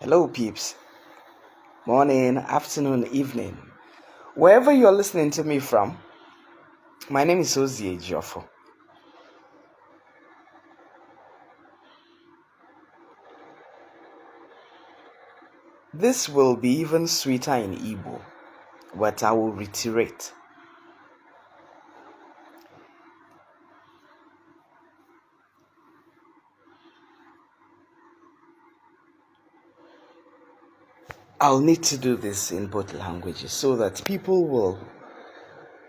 Hello, peeps. Morning, afternoon, evening. Wherever you're listening to me from, my name is Ozie Ejiofor. This will be even sweeter in Igbo, but I will reiterate. I'll need to do this in both languages so that people will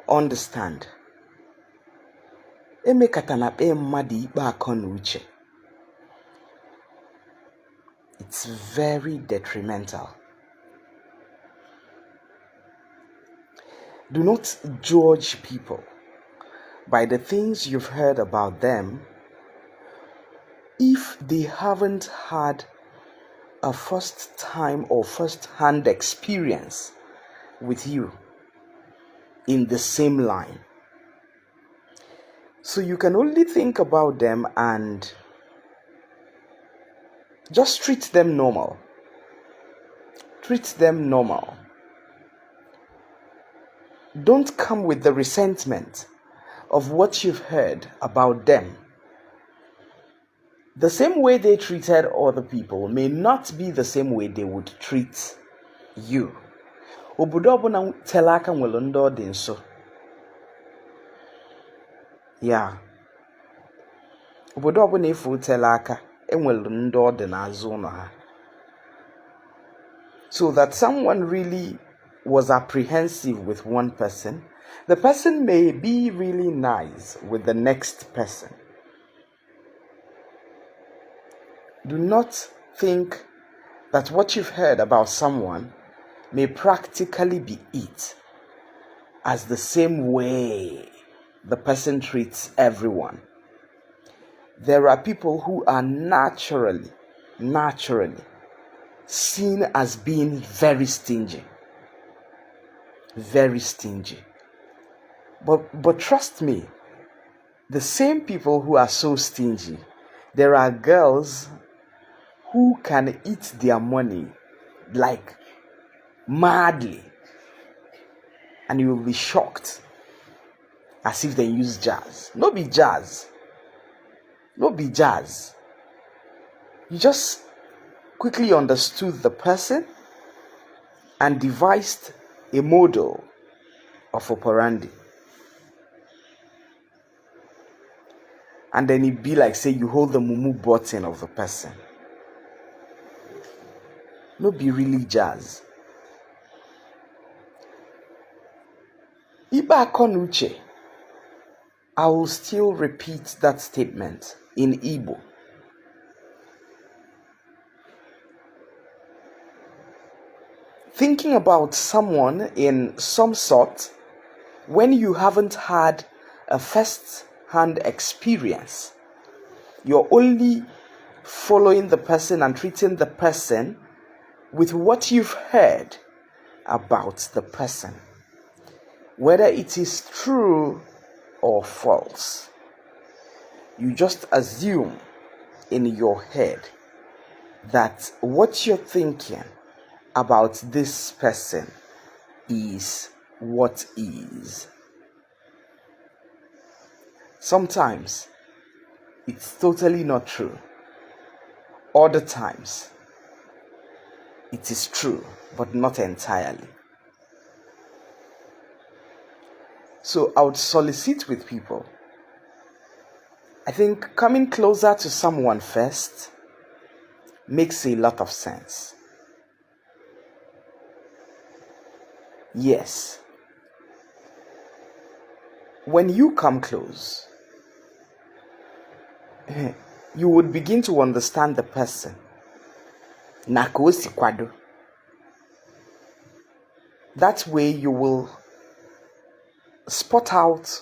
understand. Emekatanape mmadụ ikpe akọ na uche. It's very detrimental. Do not judge people by the things you've heard about them if they haven't had a first time or first hand experience with you in the same line. So you can only think about them and just treat them normal. Treat them normal. Don't come with the resentment of what you've heard about them. The same way they treated other people may not be the same way they would treat you. Obodo ọbụla tere aka nwere ndị ọ dị nso. Yeah. Obodo ọbụla efu tere aka enwere ndị ọ dị n'azụ ụlọ ha. So that someone really was apprehensive with one person, the person may be really nice with the next person. Do not think that what you've heard about someone may practically be it as the same way the person treats everyone. There are people who are naturally seen as being very stingy. Very stingy. But trust me, the same people who are so stingy, there are girls who can eat their money like madly, and you will be shocked as if they use jazz. No be jazz. You just quickly understood the person and devised a model of operandi. And then it be like, say, you hold the mumu button of the person. No be really jazz. Ikpe Ako na uche. I will still repeat that statement in Igbo. Thinking about someone in some sort when you haven't had a first-hand experience, you're only following the person and treating the person with what you've heard about the person, whether it is true or false. You just assume in your head that what you're thinking about this person is what is. Sometimes it's totally not true. Other times it is true, but not entirely. So I would solicit with people. I think coming closer to someone first makes a lot of sense. Yes. When you come close, you would begin to understand the person. That way you will spot out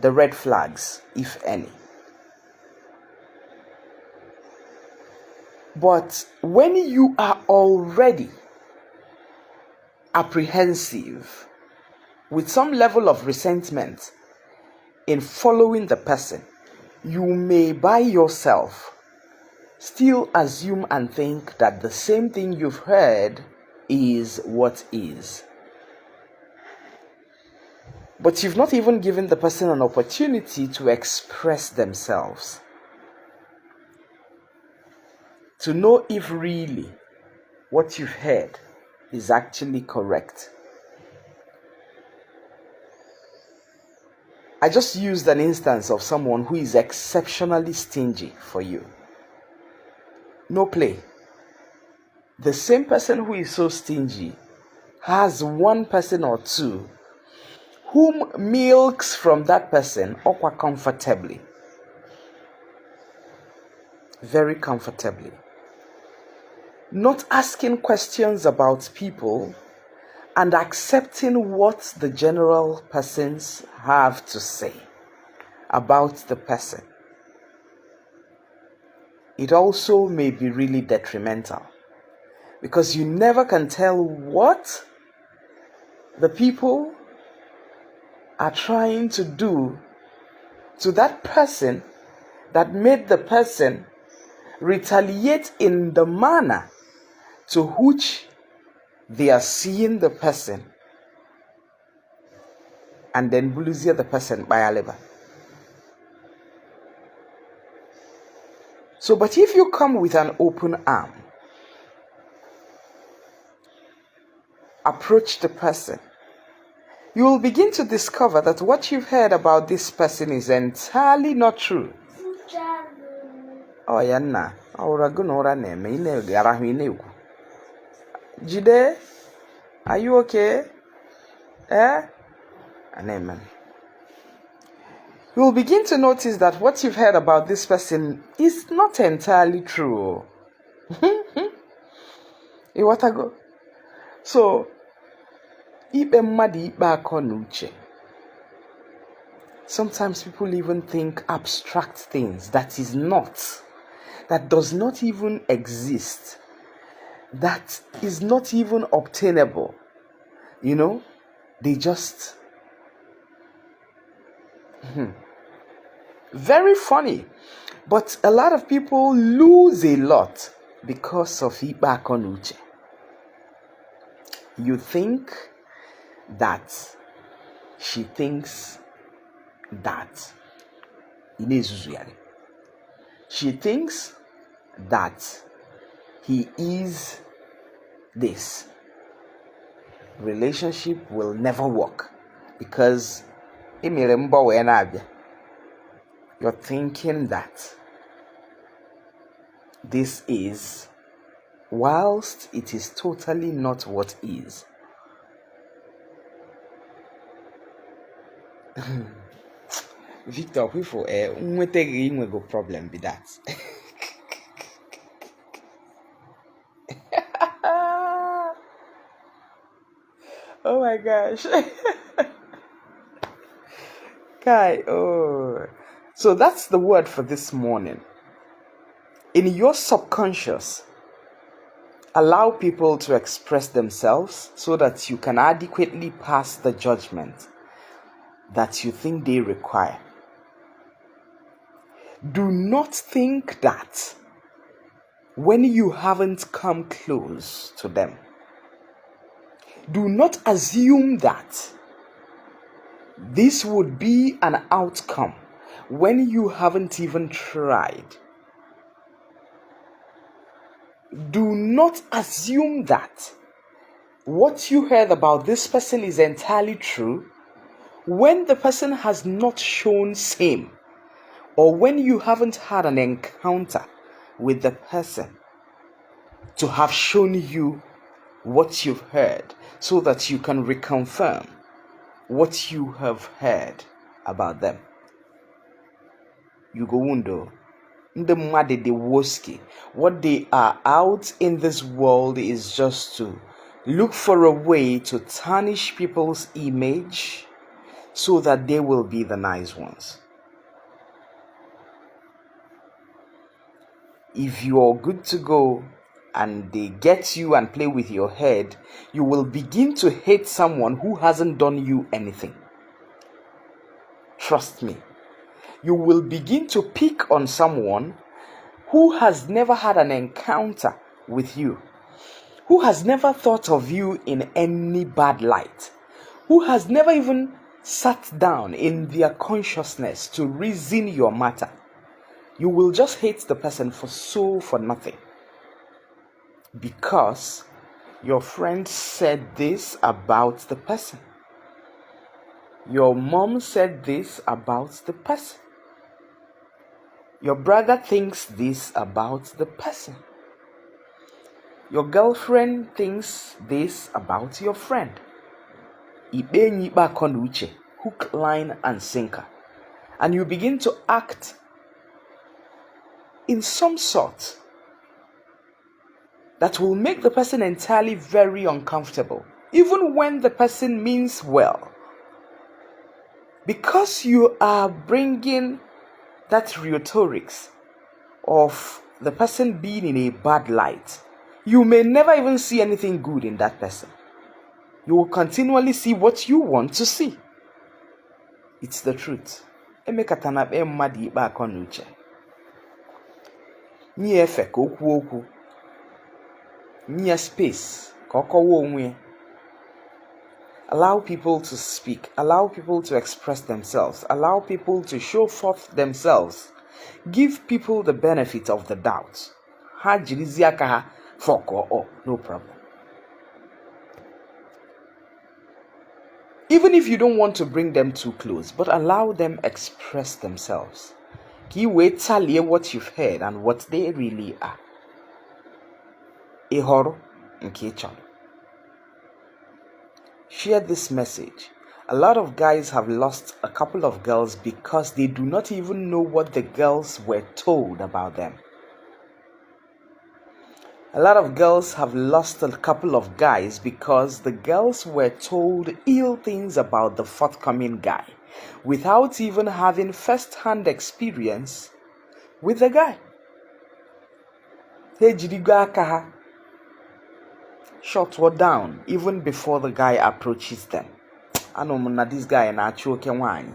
the red flags, if any. But when you are already apprehensive with some level of resentment in following the person, you may by yourself still assume and think that the same thing you've heard is what is. But you've not even given the person an opportunity to express themselves, to know if really what you've heard is actually correct. I just used an instance of someone who is exceptionally stingy for you. No play. The same person who is so stingy has one person or two whom milks from that person comfortably. Very comfortably. Not asking questions about people and accepting what the general persons have to say about the person. It also may be really detrimental, because you never can tell what the people are trying to do to that person that made the person retaliate in the manner to which they are seeing the person, and then bully the person by a level. So, but if you come with an open arm, approach the person, you will begin to discover that what you've heard about this person is entirely not true. Oh, Yanna, Jide, are you okay? And amen. You will begin to notice that what you've heard about this person is not entirely true. So, Ikpe Ako. Sometimes people even think abstract things that does not even exist, that is not even obtainable. They just very funny. But a lot of people lose a lot because of Ikpe Ako. You think that she thinks that she thinks that he is this. Relationship will never work because you're thinking that this is, whilst it is totally not what is. Victor, we go problem with that. Oh my gosh. Kai, oh. So that's the word for this morning. In your subconscious, allow people to express themselves so that you can adequately pass the judgment that you think they require. Do not think that when you haven't come close to them, do not assume that this would be an outcome when you haven't even tried. Do not assume that what you heard about this person is entirely true when the person has not shown same, or when you haven't had an encounter with the person to have shown you what you've heard, so that you can reconfirm what you have heard about them. You go undo. What they are out in this world is just to look for a way to tarnish people's image so that they will be the nice ones. If you're good to go and they get you and play with your head, you will begin to hate someone who hasn't done you anything. Trust me. You will begin to pick on someone who has never had an encounter with you, who has never thought of you in any bad light, who has never even sat down in their consciousness to reason your matter, you will just hate the person for nothing. Because your friend said this about the person. Your mom said this about the person. Your brother thinks this about the person. Your girlfriend thinks this about your friend. Ikpe Ako, hook, line, and sinker. And you begin to act in some sort that will make the person entirely very uncomfortable, even when the person means well. Because you are bringing that rhetorics of the person being in a bad light, you may never even see anything good in that person. You will continually see what you want to see. It's the truth. Ikpe Ako n'uche. Nye efe ka okwu okwu. Nye space ka ọ kọwa onwe. Allow people to speak. Allow people to express themselves. Allow people to show forth themselves. Give people the benefit of the doubt. Ha jirizi aka ha fọkọ up, no problem. Even if you don't want to bring them too close, but allow them express themselves. Ki wait talie what you've heard and what they really are. Ihoro nke chọrọ. Share this message. A lot of guys have lost a couple of girls because they do not even know what the girls were told about them. A lot of girls have lost a couple of guys because the girls were told ill things about the forthcoming guy without even having first-hand experience with the guy. Hey, jirigo aka ha. Shut down even before the guy approaches them. Ano na this guy na achụ oke nwaanyị.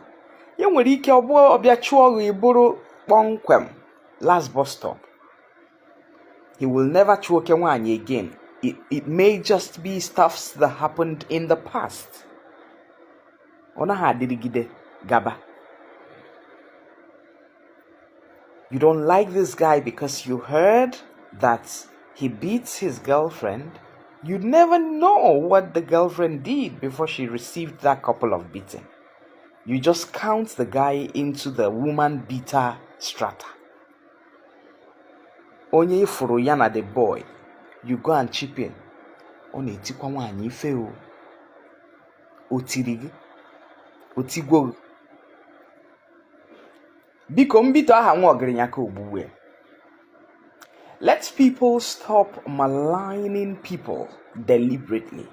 Ya nwere ike ọbịa chụọ gị bụrụ kpọmkwem last bus stop. He will never chụọ oke nwaanyị again. It may just be stuffs that happened in the past. Ọ naghị adịrịgide gaba. You don't like this guy because you heard that he beats his girlfriend. You'd never know what the girlfriend did before she received that couple of beating. You just count the guy into the woman beater strata. Onye ifuru ya na the boy, you go and chip in. Ọ na-etikwa nwaanyị ife o. Otiri gị. Otigwo gị. Biko mbito aha nwa ọgaranya ka ogbuwe. Let people stop maligning people deliberately.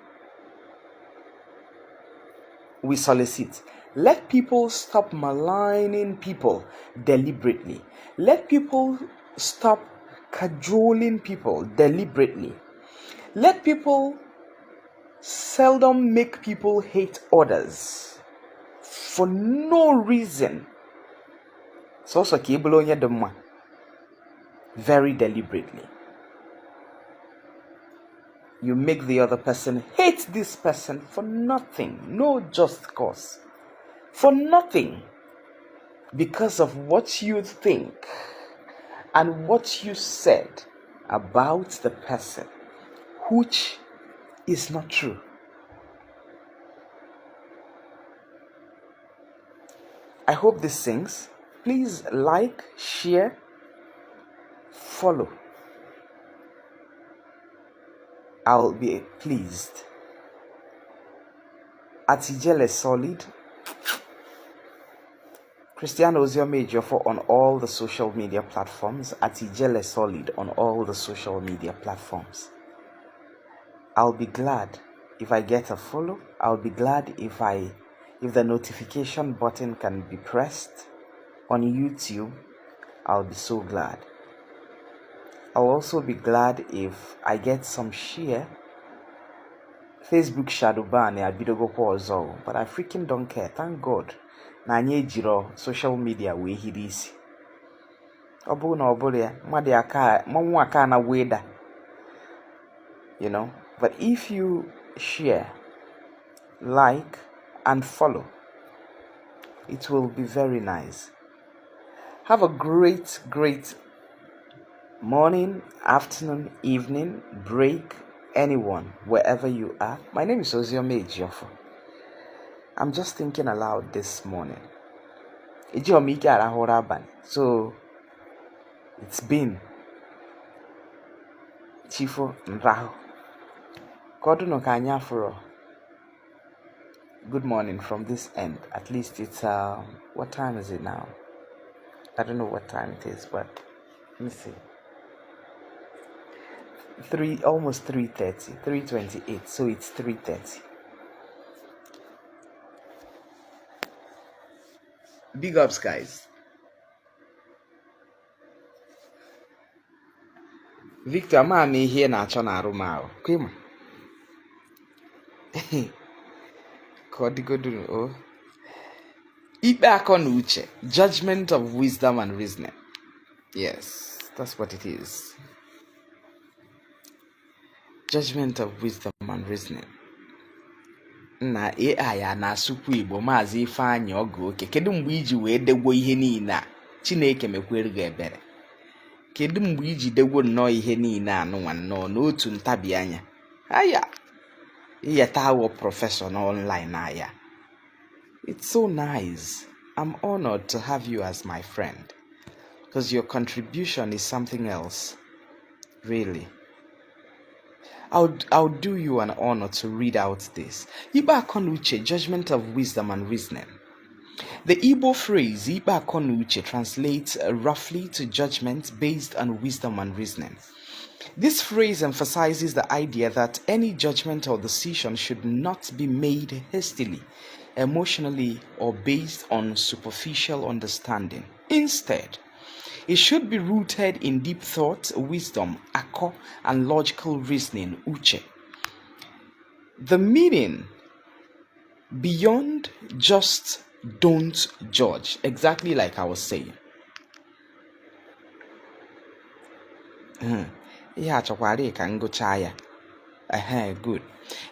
We solicit. Let people stop maligning people deliberately. Let people stop cajoling people deliberately. Let people seldom make people hate others for no reason. So kibolo onye dị mma. Very deliberately. You make the other person hate this person for nothing, no just cause. For nothing. Because of what you think and what you said about the person, which is not true. I hope this sings. Please like, share, follow. I'll be pleased. Atijele Solid. Cristiano is your major for on all the social media platforms. Atijele Solid on all the social media platforms. I'll be glad if I get a follow. I'll be glad if the notification button can be pressed on YouTube. I'll be so glad. I'll also be glad if I get some share. Facebook shadow ban abidogo pozo, but I freaking don't care. Thank God. Na nye jiro social media we hidisi. Obu na obulia, madi aka, mamu aka na weda. You know, but if you share, like, and follow, it will be very nice. Have a great morning, afternoon, evening, break, anyone, wherever you are. My name is Oziome Ejiofor. I'm just thinking aloud this morning. So it's been Chifo Nraho. Koduno kanya furo. Good morning from this end. At least it's what time is it now? I don't know what time it is, but let me see. Almost 3:30, 3:28, so it's 3:30. Big ups, guys. Victor, me here na achọ na arụ m ahụ. Kwema. Ka ọ dịgodu o. Ikpe Ako na uche, judgment of wisdom and reasoning. Yes, that's what it is. Judgment of wisdom and reasoning. Na AI a na-asụkwu Igbo Maazị Ifeanyị Ọgụ Oke. Kedu mgbe iji wee degwo ihe niile a? Chineke mekwere gị ebere. Kedu mgbe iji degwo nnọọ ihe niile anụnwa nnọọ n'otu ntabi anya? Aya. Iyeta awo professor na online aya. It's so nice. I'm honored to have you as my friend. Because your contribution is something else. Really. I'll do you an honor to read out this. Ikpe Ako na uche, judgment of wisdom and reasoning. The Igbo phrase Ikpe Ako na uche translates roughly to judgment based on wisdom and reasoning. This phrase emphasizes the idea that any judgment or decision should not be made hastily, emotionally, or based on superficial understanding. Instead, it should be rooted in deep thought, wisdom, ako, and logical reasoning, uche. The meaning beyond just don't judge, exactly like I was saying. Good.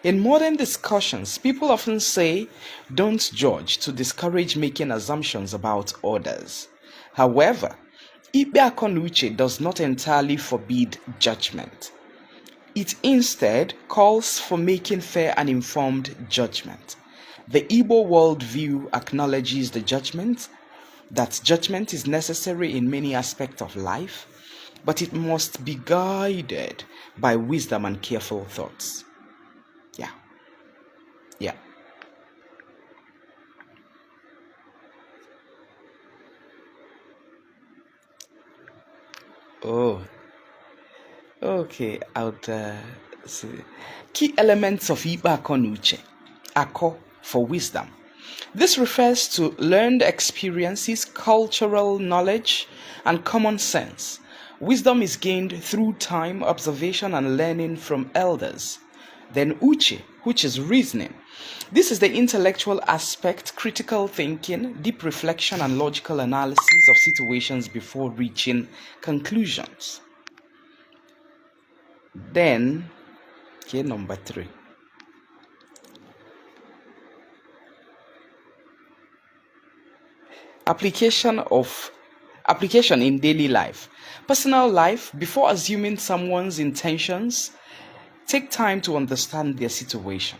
In modern discussions, people often say don't judge to discourage making assumptions about others. However, Ikpe Ako na uche does not entirely forbid judgment. It instead calls for making fair and informed judgment. The Igbo worldview acknowledges that judgment is necessary in many aspects of life, but it must be guided by wisdom and careful thoughts. Yeah. Oh, okay. I would see. Key elements of Ikpe Ako na uche. Ako for wisdom. This refers to learned experiences, cultural knowledge, and common sense. Wisdom is gained through time, observation, and learning from elders. Then uche, which is reasoning. This is the intellectual aspect, critical thinking, deep reflection, and logical analysis of situations before reaching conclusions. Then, number 3. Application in daily life. Personal life, before assuming someone's intentions, take time to understand their situation.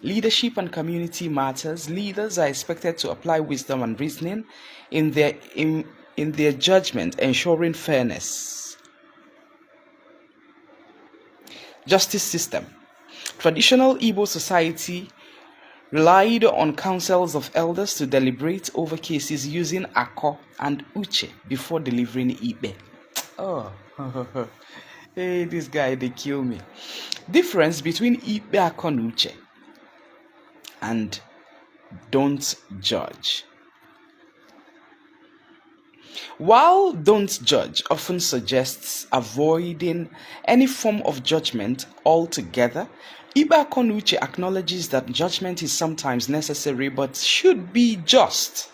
Leadership and community matters. Leaders are expected to apply wisdom and reasoning in their judgment, ensuring fairness. Justice system. Traditional Igbo society relied on councils of elders to deliberate over cases using Ako and Uche before delivering Ikpe. Oh, hey, this guy, they kill me. Difference between Ikpe Ako na uche and don't judge. While don't judge often suggests avoiding any form of judgment altogether, Ikpe Ako na uche acknowledges that judgment is sometimes necessary but should be just,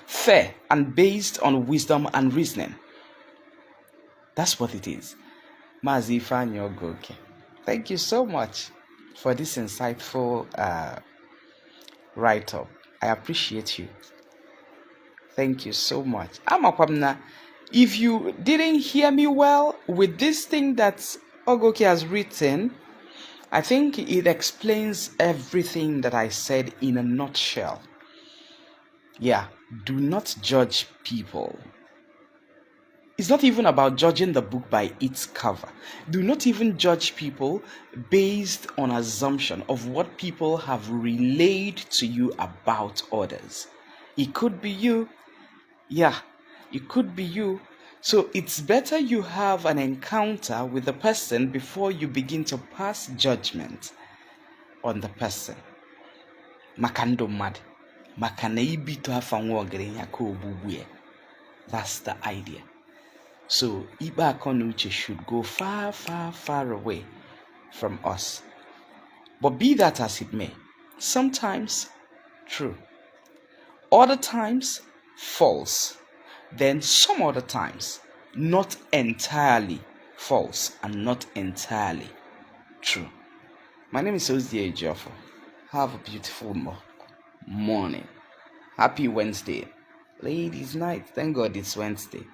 fair, and based on wisdom and reasoning. That's what it is. Mazi Fanyo Goke. Thank you so much for this insightful write-up. I appreciate you. Thank you so much. Amakwamna, if you didn't hear me well with this thing that Ogoke has written, I think it explains everything that I said in a nutshell. Yeah, do not judge people. It's not even about judging the book by its cover. Do not even judge people based on assumption of what people have relayed to you about others. It could be you. Yeah, it could be you. So it's better you have an encounter with the person before you begin to pass judgment on the person. Makando mad. Makana ibi to have fun. That's the idea. So Ikpe Ako should go far, far, far away from us. But be that as it may, sometimes true, other times false, then some other times not entirely false and not entirely true. My name is Ozdie Ejiofor. Have a beautiful morning. Happy Wednesday. Ladies' night. Thank God it's Wednesday.